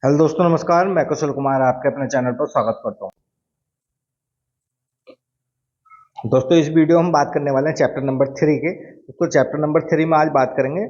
Hello दोस्तों, नमस्कार। मैं कुशल कुमार आपके अपने चैनल पर स्वागत करता हूं। दोस्तों, इस वीडियो में हम बात करने वाले हैं चैप्टर नंबर 3 के। दोस्तों, चैप्टर नंबर 3 में आज बात करेंगे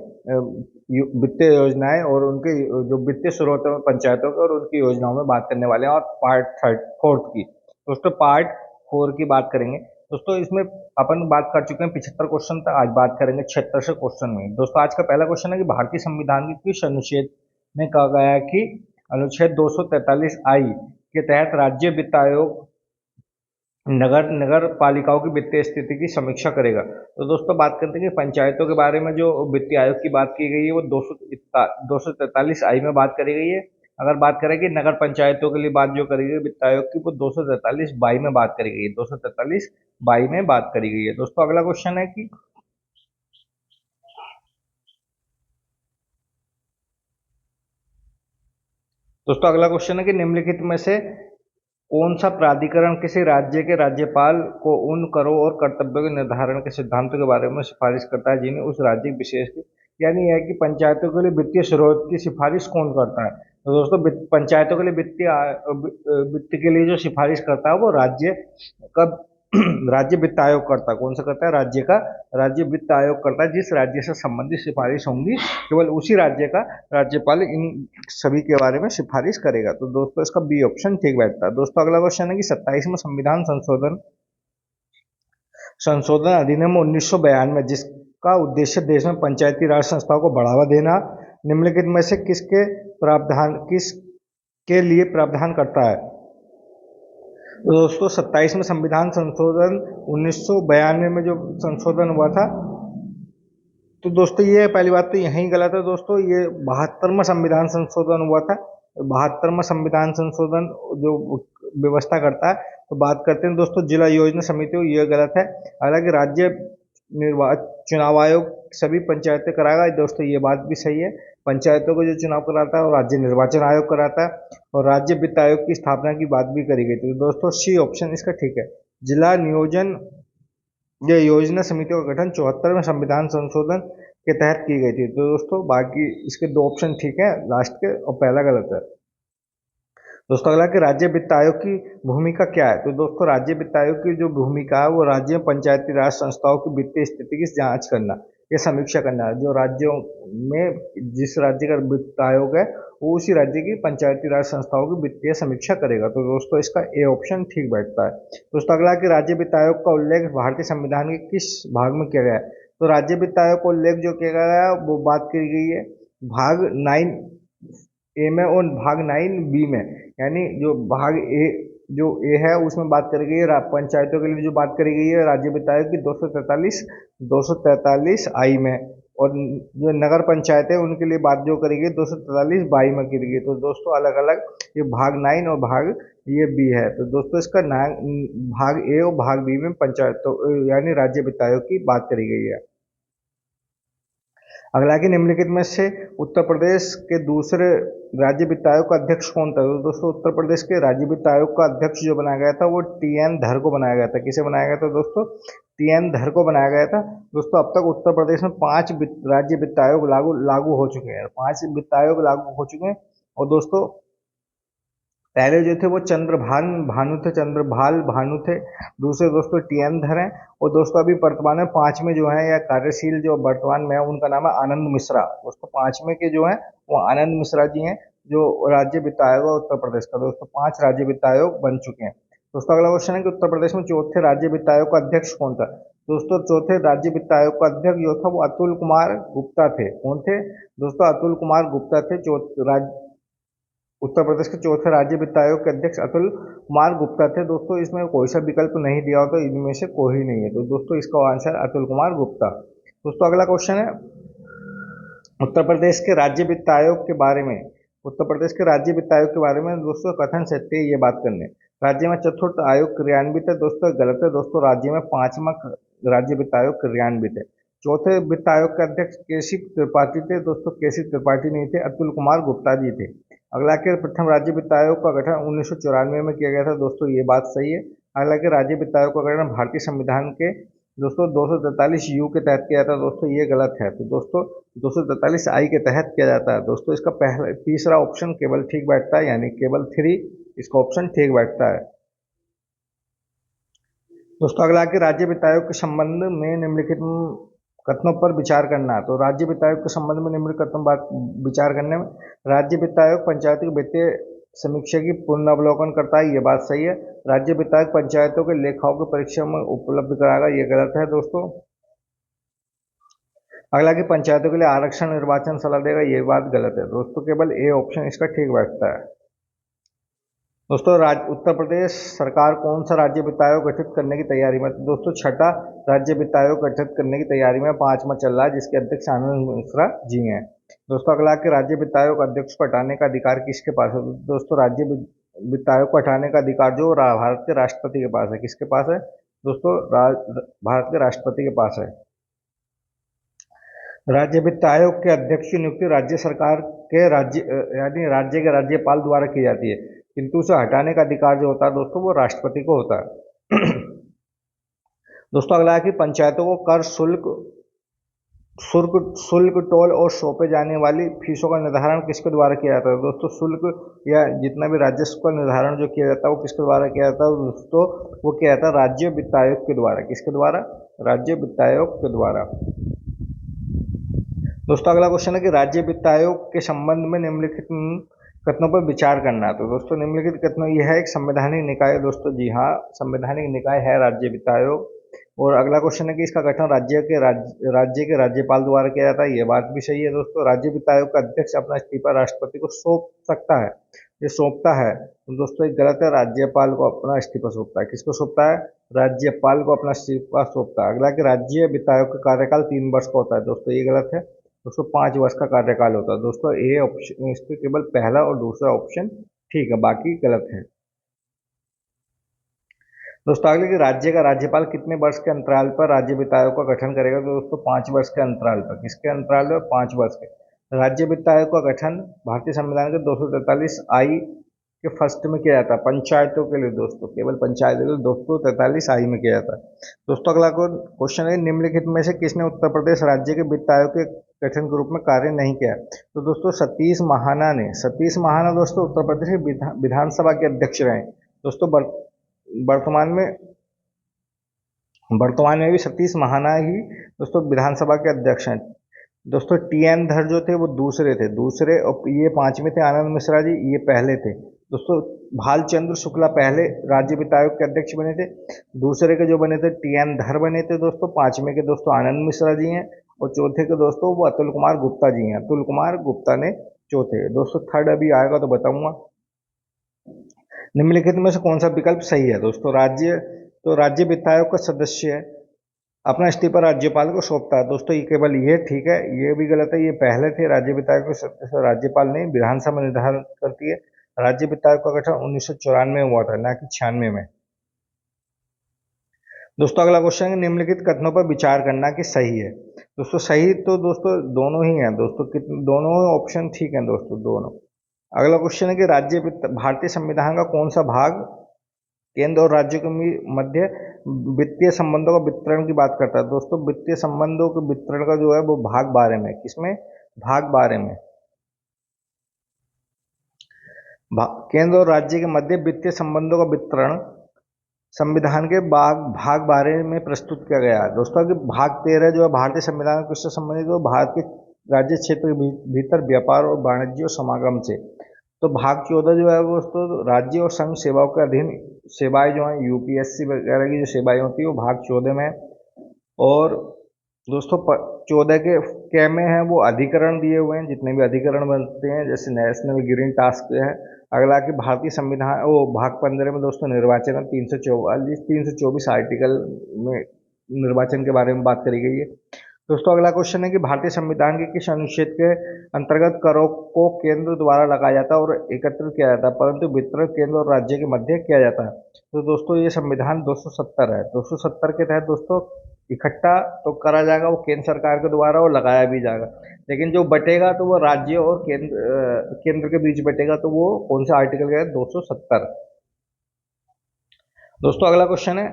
वित्तीय योजनाएं और उनके जो वित्तीय स्रोत हैं पंचायतों के, और उनकी योजनाओं में बात करने वाले हैं, और पार्ट थर्ड फोर्थ की। दोस्तों, पार्ट 4 की बात करेंगे। दोस्तों, इसमें अपन बात कर चुके हैं 75 क्वेश्चन तक। आज बात करेंगे 76 क्वेश्चन में। दोस्तों, आज का पहला क्वेश्चन है कि भारतीय संविधान के किस अनुच्छेद में कहा गया है कि अनुच्छेद 243 आई के तहत राज्य वित्त आयोग नगर नगर पालिकाओं की वित्तीय स्थिति की समीक्षा करेगा। तो दोस्तों, बात करते हैं कि पंचायतों के बारे में जो वित्तीय आयोग की बात की गई है वो 243 आई में बात करी गई है। अगर बात करें कि नगर पंचायतों के लिए बात जो करी गई वित्त आयोग की, वो 243 बाई में बात करी गई है। 243 बाई में बात करी गई है। दोस्तों, अगला क्वेश्चन है कि निम्नलिखित में से कौन सा प्राधिकरण किसी राज्य के राज्यपाल को उन करों और कर्तव्यों के निर्धारण के सिद्धांतों के बारे में सिफारिश करता है जिन्हें उस राज्य विशेष की, यानी यह कि पंचायतों के लिए वित्तीय स्रोत की सिफारिश कौन करता है। तो दोस्तों, पंचायतों के लिए वित्त के लिए जो सिफारिश करता है वो राज्य का राज्य वित्त आयोग करता है। कौन सा करता है? राज्य का राज्य वित्त आयोग करता है। जिस राज्य से संबंधित सिफारिश होंगी केवल उसी राज्य का राज्यपाल इन सभी के बारे में सिफारिश करेगा। तो दोस्तों, इसका बी ऑप्शन ठीक बैठता है। दोस्तों, अगला क्वेश्चन है कि 27वां संविधान संशोधन संशोधन अधिनियम 1992 जिसका उद्देश्य देश में पंचायती राज संस्थाओं को बढ़ावा देना, निम्नलिखित में से किसके लिए प्रावधान करता है। तो दोस्तों, 27वें संविधान संशोधन 1992 में जो संशोधन हुआ था, तो दोस्तों ये पहली बात तो यहीं गलत है। दोस्तों, ये 72वां संविधान संशोधन हुआ था। 72वां संविधान संशोधन जो व्यवस्था करता है, तो बात करते हैं दोस्तों जिला योजना समितियों, ये गलत है। हालांकि राज्य चुनाव आयोग सभी पंचायतें कराएगा, दोस्तों ये बात भी सही है। पंचायतों को जो चुनाव कराता है वो राज्य निर्वाचन आयोग कराता है, और राज्य वित्त आयोग की स्थापना की बात भी करी गई थी। तो दोस्तों, सी ऑप्शन इसका ठीक है। जिला नियोजन ये योजना समितियों का गठन 74वें संविधान संशोधन के तहत की गई थी। तो दोस्तों, बाकी इसके दो ऑप्शन ठीक है लास्ट के, और पहला गलत है। दोस्तों, अगला कि राज्य वित्त आयोग की भूमिका क्या है। तो दोस्तों, राज्य वित्त आयोग की जो भूमिका है वो राज्य में पंचायती राज संस्थाओं की वित्तीय स्थिति की जांच करना या समीक्षा करना है। जो राज्यों में जिस राज्य का वित्त आयोग है वो उसी राज्य की पंचायती राज संस्थाओं की वित्तीय समीक्षा करेगा। तो दोस्तों, इसका ए ऑप्शन ठीक बैठता है। दोस्तों, अगला कि राज्य वित्त आयोग का उल्लेख भारतीय संविधान के किस भाग में किया गया है। तो राज्य वित्त आयोग का उल्लेख जो किया गया है वो बात की गई है भाग 9 ए में और भाग 9 बी में। यानी जो भाग ए जो ए है उसमें बात करी गई है पंचायतों के लिए जो बात करी गई है राज्य वित्त आयोग की 243 आई में, और जो नगर पंचायत है उनके लिए बात जो करी गई 243 बाई में की गई। तो दोस्तों, अलग अलग ये भाग 9 और भाग ये बी है। तो दोस्तों, इसका भाग ए और भाग बी में पंचायतों यानी राज्य वित्त आयोग की बात करी गई है। अगला कि निम्नलिखित में से उत्तर प्रदेश के दूसरे राज्य वित्त आयोग का अध्यक्ष कौन था। तो दोस्तों, उत्तर प्रदेश के राज्य वित्त आयोग का अध्यक्ष जो बनाया गया था वो टी.एन. धर को बनाया गया था। किसे बनाया गया था दोस्तों? टी.एन. धर को बनाया गया था। दोस्तों, अब तक उत्तर प्रदेश में 5 राज्य वित्त आयोग लागू हो चुके हैं। 5 वित्त आयोग लागू हो चुके हैं। और दोस्तों, पहले जो थे वो चंद्रभान भानु थे, चंद्रभाल भानु थे। दूसरे दोस्तों टी.एन. धर हैं। और दोस्तों, अभी वर्तमान में 5वें जो है या कार्यशील जो वर्तमान में है उनका नाम है आनंद मिश्रा। दोस्तों, 5वें के जो है वो आनंद मिश्रा जी हैं, जो राज्य वित्त आयोग है उत्तर प्रदेश का। दोस्तों, 5 राज्य वित्त आयोग बन चुके हैं। दोस्तों, अगला क्वेश्चन है कि उत्तर प्रदेश में चौथे राज्य वित्त आयोग का अध्यक्ष कौन था। दोस्तों, चौथे राज्य वित्त आयोग का अध्यक्ष जो था वो अतुल कुमार गुप्ता थे। कौन थे दोस्तों? अतुल कुमार गुप्ता थे। उत्तर प्रदेश के चौथे राज्य वित्त आयोग के अध्यक्ष अतुल कुमार गुप्ता थे। दोस्तों, इसमें कोई सा विकल्प नहीं दिया हो तो इनमें से कोई नहीं है। तो दोस्तों, इसका आंसर अतुल कुमार गुप्ता। दोस्तों, अगला क्वेश्चन है उत्तर प्रदेश के राज्य वित्त आयोग के बारे में। उत्तर प्रदेश के राज्य वित्त आयोग के बारे में दोस्तों कथन सत्य ये बात करने। राज्य में चतुर्थ आयोग क्रियान्वित है। दोस्तों, गलत है। दोस्तों, राज्य में 5वां राज्य वित्त आयोग क्रियान्वित है। चौथे वित्त आयोग के अध्यक्ष केसी त्रिपाठी थे। दोस्तों, केसी त्रिपाठी नहीं थे, अतुल कुमार गुप्ता जी थे। अगला के प्रथम राज्य वित्त आयोग का गठन 1994 में किया गया था। दोस्तों, ये बात सही है। हालांकि राज्य वित्त आयोग का गठन भारतीय संविधान के दोस्तों 243 यू के तहत किया जाता है। दोस्तों ये गलत है। तो दोस्तों 243 आई के तहत किया जाता है। दोस्तों इसका पहला तीसरा ऑप्शन केवल ठीक बैठता है, यानी केवल 3 इसका ऑप्शन ठीक बैठता है। दोस्तों अगला कि राज्य वित्त आयोग के संबंध में निम्नलिखित कथनों पर विचार करना। तो राज्य वित्त आयोग के संबंध में निम्नलिखित कथनों पर विचार करने में राज्य वित्त आयोग पंचायतों के वित्तीय समीक्षा की पुनर्वलोकन करता है, ये बात सही है। राज्य वित्त आयोग पंचायतों के लेखाओं के परीक्षा में उपलब्ध कराएगा, ये गलत है दोस्तों। अगला कि पंचायतों के लिए आरक्षण निर्वाचन सलाह देगा, ये बात गलत है दोस्तों। केवल ए ऑप्शन इसका ठीक बैठता है। दोस्तों उत्तर प्रदेश सरकार कौन सा राज्य वित्त आयोग गठित करने की तैयारी में? तो दोस्तों छठा राज्य वित्त आयोग गठित करने की तैयारी में, 5वां चल रहा है, जिसके अध्यक्ष आनंद मिश्रा जी हैं। दोस्तों अगला कि राज्य वित्त आयोग अध्यक्ष को हटाने का अधिकार किसके पास है? दोस्तों राज्य वित्त आयोग को हटाने का अधिकार जो भारत के राष्ट्रपति के पास है। किसके पास है दोस्तों? भारत के राष्ट्रपति के पास है। राज्य वित्त आयोग के अध्यक्ष की नियुक्ति राज्य सरकार के यानी राज्य के राज्यपाल द्वारा की जाती है, किंतु उसे हटाने का अधिकार जो होता है दोस्तों वो राष्ट्रपति को होता है। दोस्तों अगला है कि पंचायतों को कर शुल्क टोल और सौंपे जाने वाली फीसों का निर्धारण किसके द्वारा किया जाता है? दोस्तों शुल्क या जितना भी राजस्व का निर्धारण जो किया जाता है वो किसके द्वारा किया जाता है दोस्तों? वो किया जाता है राज्य वित्त आयोग के द्वारा। किसके द्वारा? राज्य वित्त आयोग के द्वारा। दोस्तों अगला क्वेश्चन है कि राज्य वित्त आयोग के संबंध में निम्नलिखित कथनों पर विचार करना है। तो दोस्तों निम्नलिखित कथनों यह है एक संवैधानिक निकाय है दोस्तों। जी हाँ, संवैधानिक निकाय है राज्य वित्त आयोग। और अगला क्वेश्चन है कि इसका गठन राज्य के राज्यपाल द्वारा किया जाता है, ये बात भी सही है दोस्तों। राज्य वित्त आयोग का अध्यक्ष अपना इस्तीफा राष्ट्रपति को सौंप सकता है, ये सौंपता है। तो दोस्तों ये गलत है, राज्यपाल को अपना इस्तीफा सौंपता है। किसको सौंपता है? राज्यपाल को अपना इस्तीफा सौंपता है। अगला कि राज्य वित्त आयोग का कार्यकाल 3 वर्ष का होता है। दोस्तों ये गलत है दोस्तों, 5 वर्ष का कार्यकाल होता है। दोस्तों ए ऑप्शन इसके केवल पहला और दूसरा ऑप्शन ठीक है, बाकी गलत है। दोस्तों अगले कि राज्य का राज्यपाल कितने वर्ष के अंतराल पर राज्य वित्त आयोग का गठन करेगा? तो दोस्तों 5 वर्ष के अंतराल पर। किसके अंतराल पर? 5 वर्ष के। राज्य वित्त आयोग का गठन भारतीय संविधान के 243 आई के फर्स्ट में किया जाता है, पंचायतों के लिए दोस्तों, केवल पंचायतों के लिए 243 आई में किया जाता है। दोस्तों अगला क्वेश्चन है निम्नलिखित में से किसने उत्तर प्रदेश राज्य के वित्त आयोग के गठन के रूप में कार्य नहीं किया? तो दोस्तों सतीश महाना ने। सतीश महाना दोस्तों उत्तर प्रदेश के विधानसभा के अध्यक्ष रहे दोस्तों। वर्तमान में भी सतीश महाना ही दोस्तों विधानसभा के अध्यक्ष हैं दोस्तों। टी.एन. धर जो थे वो दूसरे थे, और ये 5वें थे। आनंद मिश्रा जी ये पहले थे दोस्तों। भालचंद्र शुक्ला पहले राज्य वित्त आयोग के अध्यक्ष बने थे। दूसरे के जो बने थे टी.एन. धर बने थे दोस्तों। 5वें के दोस्तों आनंद मिश्रा जी हैं, और चौथे के दोस्तों वो अतुल कुमार गुप्ता जी हैं। अतुल कुमार गुप्ता ने चौथे दोस्तों। थर्ड अभी आएगा तो बताऊंगा। निम्नलिखित में से कौन सा विकल्प सही है दोस्तों? राज्य वित्त आयोग का सदस्य अपना इस्तीफा राज्यपाल को सौंपता है दोस्तों। ये केवल ये ठीक है, ये भी गलत है। ये पहले थे राज्य वित्त आयोग के सदस्य, राज्यपाल नहीं, विधानसभा निर्धारण करती है। राज्य वित्त आयोग का गठन 1994 में हुआ था, ना कि 96 में। दोस्तों अगला क्वेश्चन है निम्नलिखित कथनों पर विचार करना कि सही है। दोस्तों सही तो दोस्तों दोनों ही हैं दोस्तों, दोनों ऑप्शन ठीक हैं दोस्तों, दोनों। अगला क्वेश्चन है कि भारतीय संविधान का कौन सा भाग केंद्र और राज्यों के मध्य वित्तीय संबंधों का वितरण की बात करता है? दोस्तों वित्तीय संबंधों के वितरण का जो है वो भाग 12 में। किसमें? भाग 12 में। केंद्र और राज्य के मध्य वित्तीय संबंधों का वितरण संविधान के भाग 12 में प्रस्तुत किया गया है दोस्तों। कि भाग 13 जो है भारतीय संविधान किससे संबंधित है? भारत के राज्य क्षेत्र के भीतर व्यापार और वाणिज्य और समागम से। तो भाग 14 जो है वो दोस्तों राज्य और संघ सेवाओं के अधीन सेवाएं जो हैं, यूपीएससी वगैरह की जो सेवाएं होती है वो भाग 14 में। और दोस्तों 14 के में है वो अधिकरण दिए हुए हैं, जितने भी अधिकरण बनते हैं, जैसे नेशनल ग्रीन टास्क है। अगला कि भारतीय संविधान वो भाग 15 में दोस्तों निर्वाचन 324 आर्टिकल में निर्वाचन के बारे में बात करी गई है दोस्तों। अगला क्वेश्चन है कि भारतीय संविधान के किस अनुच्छेद के अंतर्गत करों को केंद्र द्वारा लगाया जाता है और एकत्रित किया जाता है, परंतु वितरण केंद्र और राज्य के मध्य किया जाता है? तो दोस्तों ये संविधान 270 है। 270 के तहत दोस्तों इकट्ठा तो करा जाएगा वो केंद्र सरकार के द्वारा, और लगाया भी जाएगा, लेकिन जो बटेगा तो वो राज्य और केंद्र के बीच बटेगा। तो वो कौन सा आर्टिकल का है? 270। दोस्तों अगला क्वेश्चन है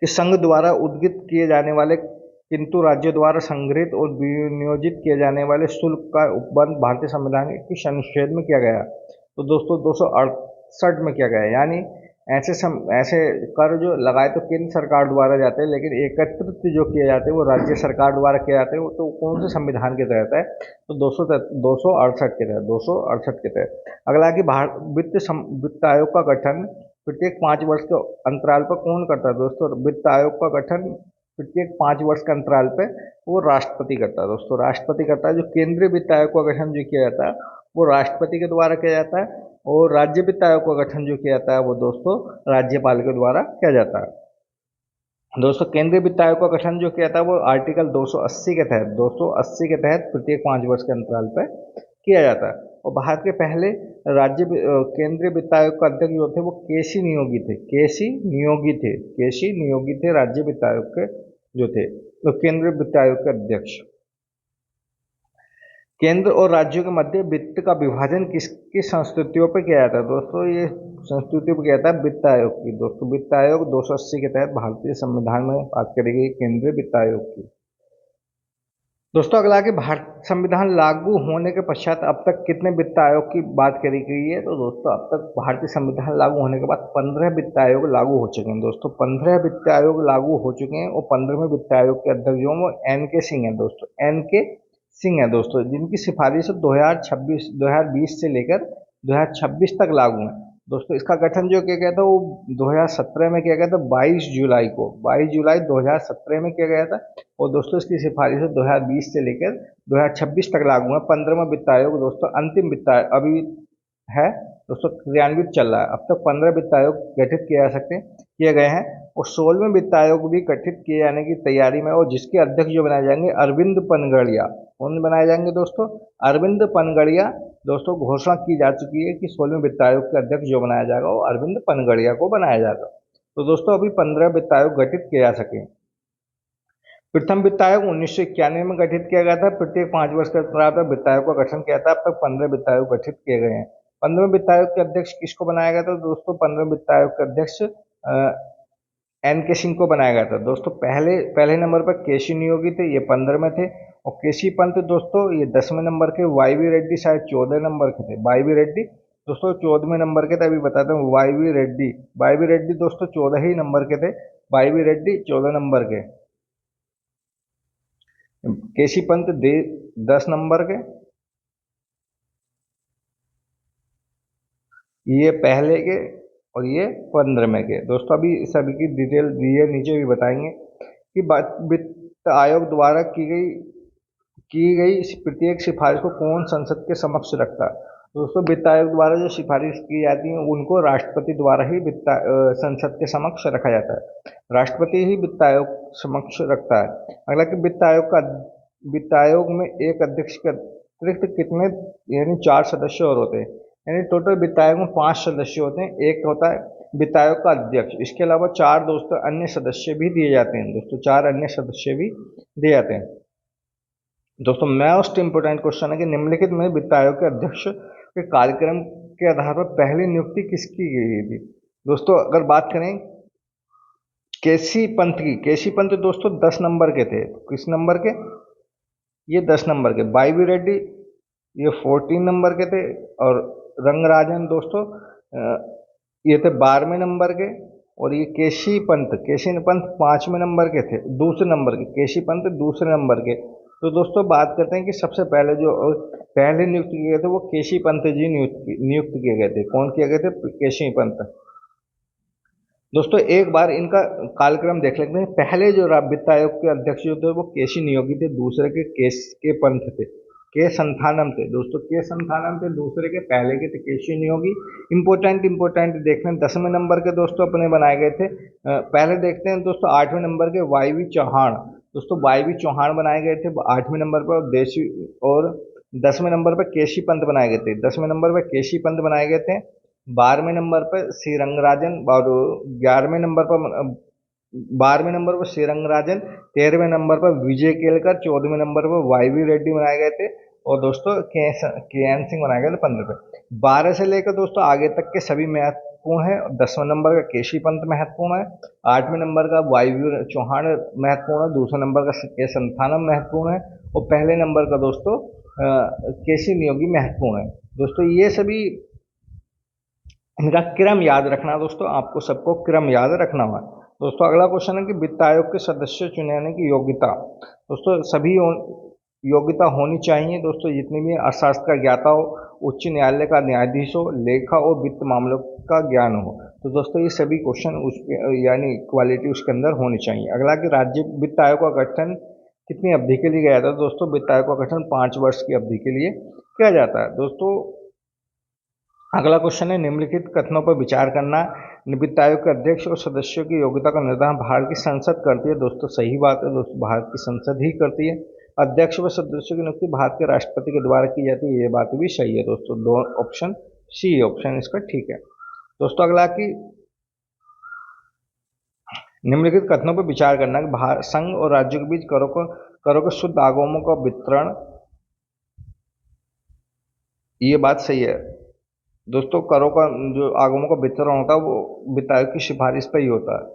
कि संघ द्वारा उद्गीत किए जाने वाले किंतु राज्य द्वारा संग्रहित और विनियोजित किए जाने वाले शुल्क का उपबंध भारतीय संविधान के अनुच्छेद में किया गया। तो दोस्तों 268 में किया गया, यानी ऐसे कर जो लगाए तो केंद्र सरकार द्वारा जाते हैं, लेकिन एकत्रित जो किए जाते हैं वो राज्य सरकार द्वारा किए जाते हैं। वो तो कौन से संविधान के तहत है? तो 268 के तहत, 268 के तहत। अगला कि वित्त आयोग का गठन प्रत्येक 5 वर्ष के अंतराल पर कौन करता है? दोस्तों वित्त आयोग का गठन प्रत्येक 5 वर्ष के अंतराल पे वो राष्ट्रपति करता है। दोस्तों राष्ट्रपति करता है। जो केंद्रीय वित्त आयोग का गठन जो किया जाता है वो राष्ट्रपति के द्वारा किया जाता है, और राज्य वित्त आयोग का गठन जो किया जाता है वो दोस्तों राज्यपाल के द्वारा किया जाता है। दोस्तों केंद्रीय वित्त आयोग का गठन जो किया जाता है वो आर्टिकल 280 के तहत, 280 के तहत प्रत्येक 5 वर्ष के अंतराल पर किया जाता है। और भारत के पहले केंद्रीय वित्त आयोग का अध्यक्ष जो थे वो केसी नियोगी थे, केसी नियोगी थे राज्य वित्त आयोग के जो थे, तो केंद्रीय वित्त आयोग के अध्यक्ष। केंद्र और राज्यों के मध्य वित्त का विभाजन किसकी संस्तुतियों पर किया जाता है? दोस्तों ये संस्तुतियों पर किया जाता है वित्त आयोग की। दोस्तों वित्त आयोग 280 के तहत भारतीय संविधान में बात करी गई केंद्रीय वित्त आयोग की। दोस्तों अगला कि भारत संविधान लागू होने के पश्चात अब तक कितने वित्त आयोग की बात करी गई है? तो दोस्तों अब तक भारतीय संविधान लागू होने के बाद 15 वित्त आयोग लागू हो चुके हैं। दोस्तों 15 वित्त आयोग लागू हो चुके हैं, और 15वें वित्त आयोग के अध्यक्ष जो वो NK सिंह है। दोस्तों NK सिंह है दोस्तों, जिनकी सिफारिश 2020 से लेकर 2026 तक लागू है। दोस्तों इसका गठन जो किया गया था वो 2017 में किया गया था, 22 जुलाई 2017 में किया गया था। और दोस्तों इसकी सिफारिश 2020 से लेकर 2026 तक लागू है। 15वां वित्त आयोग दोस्तों अंतिम वित्त आयोग अभी है दोस्तों, क्रियान्वित चल रहा है। अब तक 15 वित्त आयोग गठित किए गए हैं, और 16वें वित्त आयोग भी गठित किए जाने की तैयारी में, और जिसके अध्यक्ष जो बनाए जाएंगे अरविंद पनगड़िया। कौन बनाए जाएंगे दोस्तों? अरविंद पनगड़िया। दोस्तों घोषणा की जा चुकी है कि 16वें वित्त आयोग के अध्यक्ष जो बनाया जाएगा वो अरविंद पनगड़िया को बनाया जाएगा। तो दोस्तों अभी 15 वित्त आयोग गठित किए जा सके। प्रथम वित्त आयोग 1991 में गठित किया गया था। प्रत्येक 5 वर्ष के अंतराल पर वित्त आयोग का गठन किया था। अब तक 15 वित्त आयोग गठित किए गए हैं। 15वें वित्त आयोग के अध्यक्ष किसको बनाया गया था? दोस्तों 15वें वित्त आयोग के अध्यक्ष NK सिंह को बनाया गया था। दोस्तों पहले नंबर पर केसी नियोगी थे, ये 15 में थे। और केसी पंत दोस्तों ये 10वें नंबर के। YV रेड्डी शायद 14 नंबर के थे। YV रेड्डी दोस्तों 14वें नंबर के थे। अभी बताता हूँ YV रेड्डी दोस्तों 14 ही नंबर के थे। YV रेड्डी 14 नंबर के। केसी पंत 10 नंबर के, ये पहले के, और ये 15वें के। दोस्तों अभी सभी की डिटेल दिए नीचे भी बताएंगे कि वित्त आयोग द्वारा की गई प्रत्येक सिफारिश को कौन संसद के समक्ष रखता है? दोस्तों वित्त आयोग द्वारा जो सिफारिश की जाती है उनको राष्ट्रपति द्वारा ही संसद के समक्ष रखा जाता है। राष्ट्रपति ही वित्त आयोग समक्ष रखता है। अगला कि वित्त आयोग में एक अध्यक्ष के अतिरिक्त कितने यानी 4 सदस्य और होते हैं? यानी टोटल वित्त आयोग में 5 सदस्य होते हैं। एक होता है वित्त आयोग का अध्यक्ष, इसके अलावा 4 दोस्तों अन्य सदस्य भी दिए जाते हैं। दोस्तों 4 अन्य सदस्य भी दिए जाते हैं। दोस्तों मोस्ट इंपोर्टेंट क्वेश्चन है कि निम्नलिखित में वित्त आयोग के अध्यक्ष के कार्यक्रम के आधार पर पहली नियुक्ति किसकी गई थी? दोस्तों अगर बात करें केसी पंत की, केसी पंत दोस्तों 10 नंबर के थे। किस नंबर के? ये 10 नंबर के। YV रेड्डी ये 14 नंबर के थे, और रंगराजन दोस्तों ये थे 12वें नंबर के, और ये केसी पंत 5वें नंबर के थे, दूसरे नंबर के। केसी पंत दूसरे नंबर के। तो दोस्तों बात करते हैं कि सबसे पहले जो पहले नियुक्त किए गए थे वो केसी पंत जी नियुक्त किए गए थे। कौन किए गए थे? केसी पंत। दोस्तों एक बार इनका कालक्रम देख लेते हैं। पहले जो वित्त आयोग के अध्यक्ष जो थे वो केसी नियोगी थे, दूसरे के पंत थे, के संथानम थे। दोस्तों के संथानम थे दूसरे के, पहले के थे केसी नियोगी। इंपोर्टेंट देख लें 10वें नंबर के दोस्तों अपने बनाए गए थे। पहले देखते हैं दोस्तों 8वें नंबर के YV चौहान। दोस्तों YV चौहान बनाए गए थे 8वें नंबर पर, और 10वें नंबर पर केसी पंत बनाए गए थे। 10वें नंबर पर केसी पंत बनाए गए थे। 12वें नंबर पर श्री रंगराजन, और 11वें नंबर पर 12वें नंबर पर श्रीरंगराजन, 13वें नंबर पर विजय केलकर, 14वें नंबर पर YV रेड्डी बनाए गए थे, और दोस्तों KN सिंह बनाए गए थे 15 पे। 12 से लेकर दोस्तों आगे तक के सभी मैथ महत्वपूर्ण है, 10वें नंबर का केशी पंत महत्वपूर्ण है, 8वें नंबर का वायुवीर चौहान महत्वपूर्ण है, दूसरे नंबर का के संथानम महत्वपूर्ण है और पहले नंबर का दोस्तों केसी नियोगी महत्वपूर्ण है। दोस्तों ये सभी इनका क्रम याद रखना दोस्तों, आपको सबको क्रम याद रखना हुआ। दोस्तों अगला क्वेश्चन है कि वित्त आयोग के सदस्य चुनने की योग्यता। दोस्तों सभी योग्यता होनी चाहिए दोस्तों, जितनी भी अर्थशास्त्र का ज्ञाता हो, उच्च न्यायालय का न्यायाधीश हो, लेखा और वित्त मामलों का ज्ञान हो। तो दोस्तों ये सभी क्वेश्चन उस यानी क्वालिटी उसके अंदर होनी चाहिए। अगला कि राज्य वित्त आयोग का गठन कितनी अवधि के लिए किया जाता है। दोस्तों वित्त आयोग का गठन 5 वर्ष की अवधि के लिए किया जाता है। दोस्तों अगला क्वेश्चन है निम्नलिखित कथनों पर विचार करना। वित्त आयोग के अध्यक्ष और सदस्यों की योग्यता का निर्धारण भारत की संसद करती है। दोस्तों सही बात है दोस्तों, भारत की संसद ही करती है। अध्यक्ष व सदस्यों की नियुक्ति भारत के राष्ट्रपति के द्वारा की जाती है, ये बात भी सही है दोस्तों। दो ऑप्शन सी ऑप्शन इसका ठीक है। दोस्तों अगला कि निम्नलिखित कथनों पर विचार करना कि भारत संघ और राज्यों के बीच करों के शुद्ध आगमों का वितरण, ये बात सही है दोस्तों। करों का जो आगमों का वितरण होता है वो वित्त आयोग की सिफारिश पर ही होता है।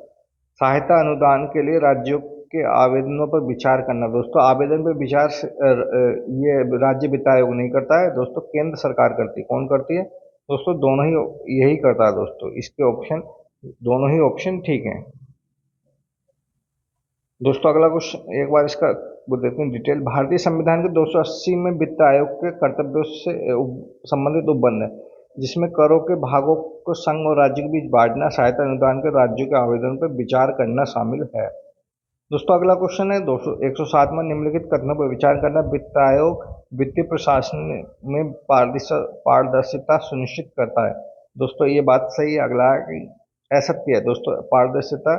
सहायता अनुदान के लिए राज्यों के आवेदनों पर विचार करना। दोस्तों आवेदन पर विचार ये राज्य वित्त आयोग नहीं करता है दोस्तों, केंद्र सरकार करती है। कौन करती है दोस्तों? दोनों ही यही करता है दोस्तों। इसके ऑप्शन दोनों ही ऑप्शन ठीक हैं दोस्तों। अगला क्वेश्चन एक बार इसका वो देखते हैं डिटेल। भारतीय संविधान के 280 में वित्त आयोग के कर्तव्यों से संबंधित उपबंध है, जिसमें करों के भागों को संघ और राज्य के बीच बांटना, सहायता अनुदान के राज्यों के आवेदन पर विचार करना शामिल है। दोस्तों अगला क्वेश्चन है 107 में निम्नलिखित कथनों पर विचार करना। वित्त आयोग वित्तीय प्रशासन में पारदर्शिता सुनिश्चित करता है। दोस्तों ये बात सही है। अगला असत्य है दोस्तों, पारदर्शिता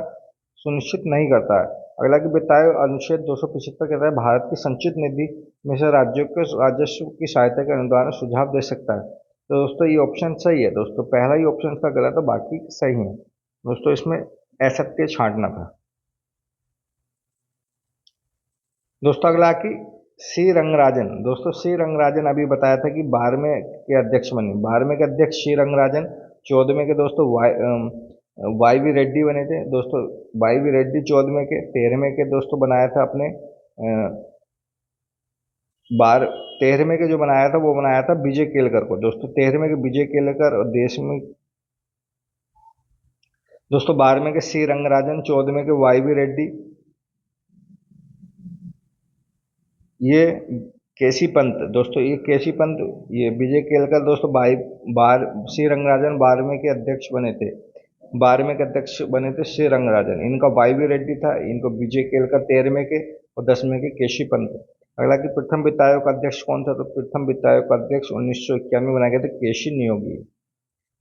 सुनिश्चित नहीं करता है। अगला कि वित्त आयोग अनुच्छेद 275 कहता है भारत की संचित निधि में से राज्यों के राजस्व की सहायता के अनुदान सुझाव दे सकता है। तो दोस्तों ये ऑप्शन सही है दोस्तों, पहला ही ऑप्शन इसका गलत है, बाकी सही है दोस्तों। इसमें असत्य छांटना था दोस्तों। अगला कि सी रंगराजन। दोस्तों सी रंगराजन अभी बताया था कि 12वें के अध्यक्ष बने। 12वें के अध्यक्ष सी रंगराजन, 14वें के दोस्तों वाई वी रेड्डी बने थे दोस्तों। वाई वी रेड्डी 14वें के। 13वें के दोस्तों बनाया था अपने 13वें के जो बनाया था वो बनाया था विजय केलकर को दोस्तों। 13वें के विजय केलकर और देश में दोस्तों 12वें के सी रंगराजन, 14वें के वाई वी रेड्डी, ये केसी पंत दोस्तों, ये केसी पंत, ये विजय केलकर दोस्तों सी रंगराजन 12वें के अध्यक्ष बने थे। 12वें के अध्यक्ष बने थे सी रंगराजन। इनका वाई वी रेड्डी था, इनको विजय केलकर 13वें के और 10वें के केसी पंत। अगला कि प्रथम वित्त आयोग का अध्यक्ष कौन था। तो प्रथम वित्त आयोग का अध्यक्ष 1951 में बनाए गए थे केसी नियोगी।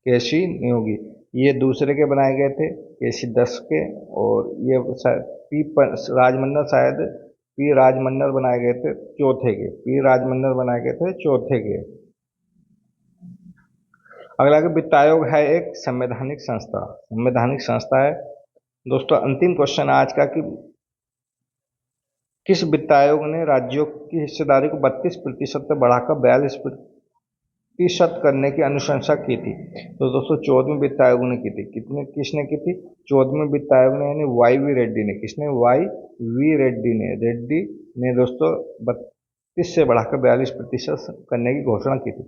केसी नियोगी ये दूसरे के बनाए गए थे, केसी 10 के, और ये राजमन्नर शायद पी राजमन्नर बनाए गए थे चौथे के। पी राजमन्नर बनाए गए थे चौथे के। अगला कि वित्त आयोग है एक संवैधानिक संस्था। संवैधानिक संस्था है दोस्तों। अंतिम क्वेश्चन आज का कि किस वित्त आयोग ने राज्यों की हिस्सेदारी को 32% से बढ़ाकर 42% करने की अनुशंसा की थी। तो दोस्तों 14वें वित्त आयोग ने की थी। किसने की थी? 14वें वित्त आयोग ने, यानी वाई वी रेड्डी ने। किसने? वाई वी रेड्डी ने दोस्तों 32 से बढ़ाकर 42% करने की घोषणा की थी।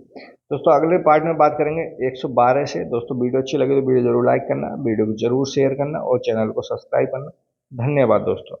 दोस्तों अगले पार्ट में बात करेंगे 112 से। दोस्तों वीडियो अच्छी लगी तो वीडियो जरूर लाइक करना, वीडियो को जरूर शेयर करना और चैनल को सब्सक्राइब करना। धन्यवाद दोस्तों।